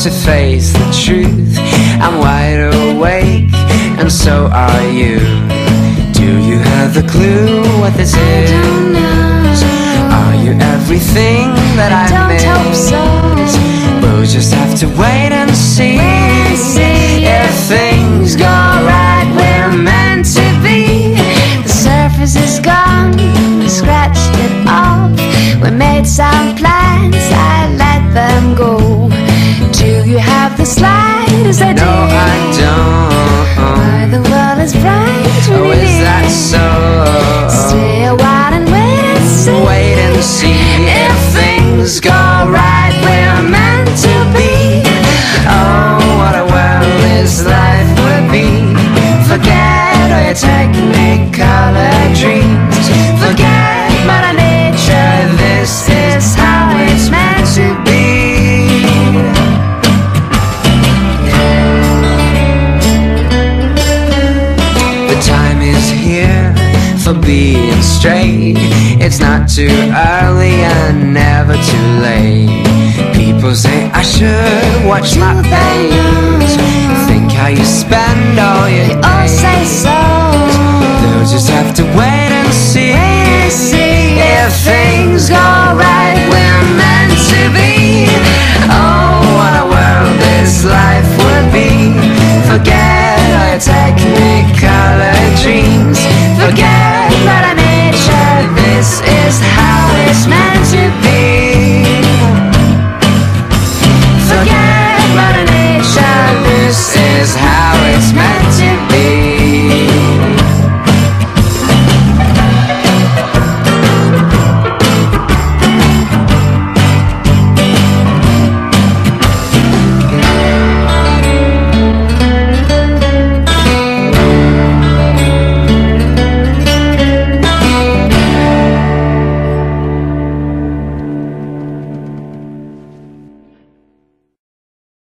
to face the truth. I'm wide awake, and so are you. Do you have a clue what this is? I don't know. Are you everything that I don't miss? hope so. We'll just have to wait and see. If things go right, we're meant to be. The surface is gone, we scratched it off. We made some plans, I let them go. Do you have the slightest idea? No, I don't. Why the world is bright when Oh, it is that so? Stay a while and wait and see. Wait and see. If things go right, we're meant to be. Oh, what a world this life would be. Forget all your technicolor dreams. Forget Mother Nature, this is how it's meant to be. The time is here for being straight. It's not too early and never too late. People say I should watch my face. Think how you spend all your They all days. say